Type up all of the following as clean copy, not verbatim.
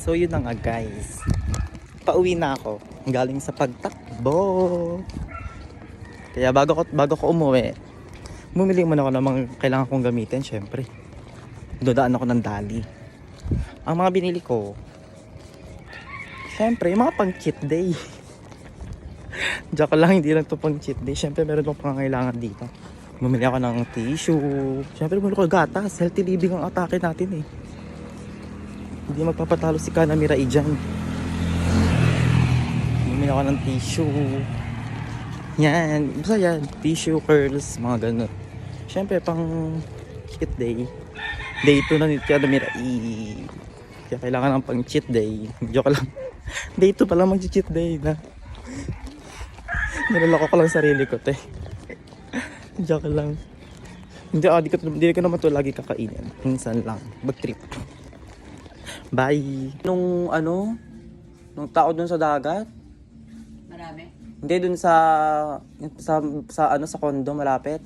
So yun na nga guys. Pauwi na ako. Galing sa pagtakbo. Kaya bago ko umuwi, bumili muna ako ng mga kailangan kong gamitin syempre. Dodaan ako ng Dali. Ang mga binili ko, syempre, yung mga pang cheat day. Joke lang, hindi lang to pang cheat day. Syempre, meron akong pangangailangan dito. Bumili ako ng tissue. Syempre, bumili ko gatas. Healthy living ang atake natin eh. Hindi magpapatalo si Kanami Rai dyan. Bumili ako ng tissue. Yan. Basta yan. Tissue, curls, mga ganun. Syempre, pang cheat day. Day 2 na ni Kanami Rai. Kaya kailangan ng pang cheat day. Joke lang. Day 2 pa lang mag-cheat day na. Niloloko ko lang sarili ko, te. Joke lang. Hindi ko naman to lagi kakainin. Minsan lang. Mag-trip. Bye. Nung tao dun sa dagat? Marami? Hindi, dun sa condo malapit.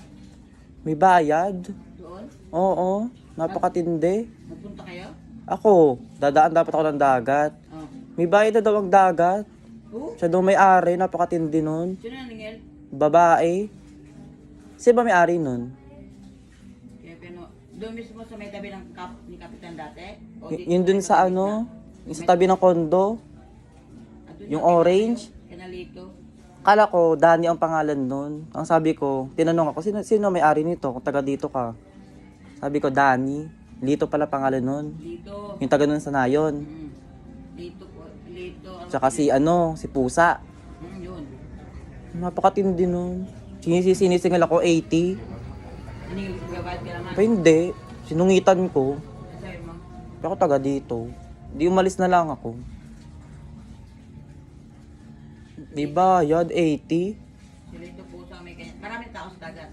May bayad. Doon? Oo. Napakatindi. Magpunta kayo? Ako, dadaan dapat ako ng dagat. Oh. May bayad na daw ang dagat. Siya daw may-ari, napakatindi nun. Sino naningil? Babae. Siya ba may-ari nun? Kaya doon mismo sa may tabi ng ni Kapitan dati? O Yun dun sa yung sa tabi ng kondo, yung orange. Kanalito. Kala ko, Danny ang pangalan nun. Ang sabi ko, tinanong ako, sino may-ari nito kung taga dito ka? Sabi ko, Danny. Lito pala pangalan nun. Lito. Yung taga nun sa Nayon. Lito po. Lito. Tsaka si Pusa. Yun. Napakatindi nun. Sinisingal ako 80. Naningil ko gabayad ka naman. Pa hindi. Sinungitan ko. Sabi mo? Pero ako taga dito. Di umalis na lang ako. May bayad 80. Si Lito po sa may kanya. Maraming tao sa dagat.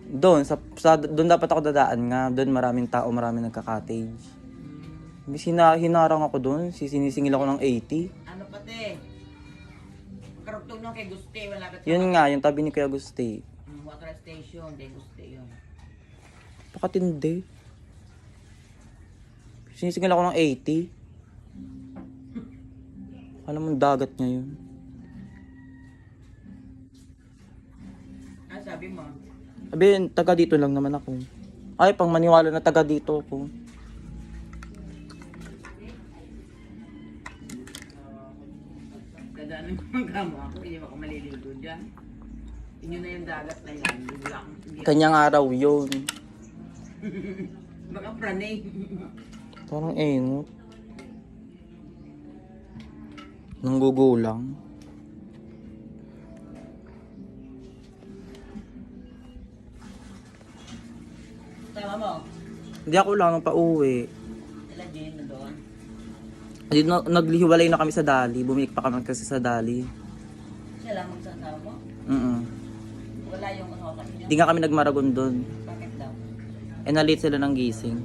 Doon dapat ako dadaan nga. Doon maraming tao, maraming nagka-cottage. Hinarang ako doon. Sinisingil ako ng 80. Ano pati? Karugtog nung kay Guste. Malapit sa Yun nga, yung tabi ni Kuya Gusti. water station. Kay Guste yun. Pakatindi. Sinisingil ako ng 80. Alam mo, dagat niya yun. Ah, sabi mo? Sabi, taga dito lang naman ako. Ay, pang maniwala na taga dito ako. Kadaan ng mga gamo ako. Hindi ako maliligo dyan. Inyo na yung dagat na yan. Hindi Kanyang araw yun. Baka pranay. Parang engot. Nanggugulang. Tama mo? Hindi ako lang pa uwi. Sila din na doon. Naglihiwalay na kami sa Dali. Bumalik pa kami kasi sa Dali. Siya lang magsasama mo? Wala yung kasama niyo? Hindi nga kami nagmaragon doon. Bakit daw? Na-late sila ng gising.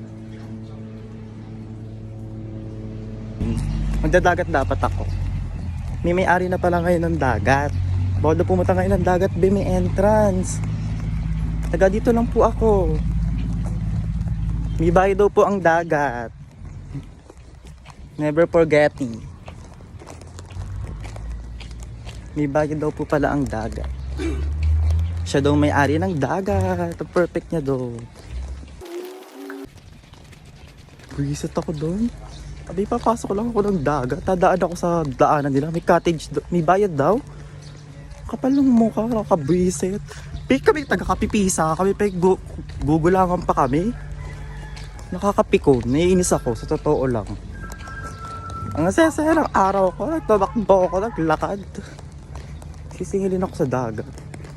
Magdadagat dapat ako. May-ari na pala ngayon ng dagat. Bawal na pumunta ngayon ng dagat, may entrance. Taga dito lang po ako. May bayad daw po ang dagat. Never forgetting. May bayad daw po pala ang dagat. Siya daw may-ari ng dagat. Ang perfect niya daw. Reset ako doon. Abi, papasok lang ako ng dagat. Tadaan ako sa daanan nila. May cottage, may bayad daw. Kapal ng mukha, nakabwisit. Kami taga-kapipisa. Kami pa gugulangan pa kami. Nakakapikon. Naiinis ako, sa totoo lang. Ang nasasaya ng araw ko. Nagtabakbo ako, naglakad. Sisingilin ako sa dagat.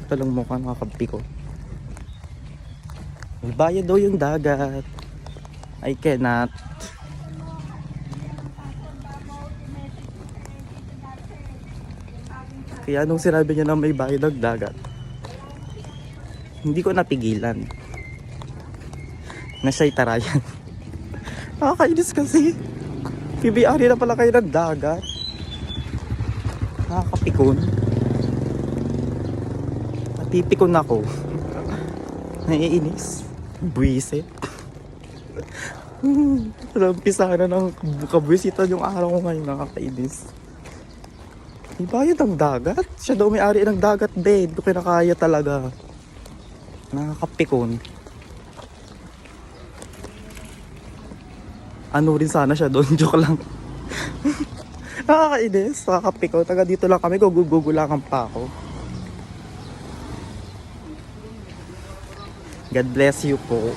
Kapal ng mukha, nakakapikon. May bayad daw yung dagat. I cannot. Kaya nung sinabi niya na may bayad ng dagat, hindi ko napigilan. Na siya'y tarayan. Nakakainis kasi. PBR na pala kayo ng dagat. Nakakapikon. Natipikon ako. Naiinis. Buwisit. Umpisa na ng kabwisita yung araw ko ngayon, nakakainis. May bayad ang dagat? Siya daw may-ari ng dagat, be. Hindi ko kinakaya talaga. Nakakapikon. Ano rin sana siya doon, joke lang. Nakakainis, nakakapikon. Taga dito lang kami, gugugulangan pa ako. God bless you po.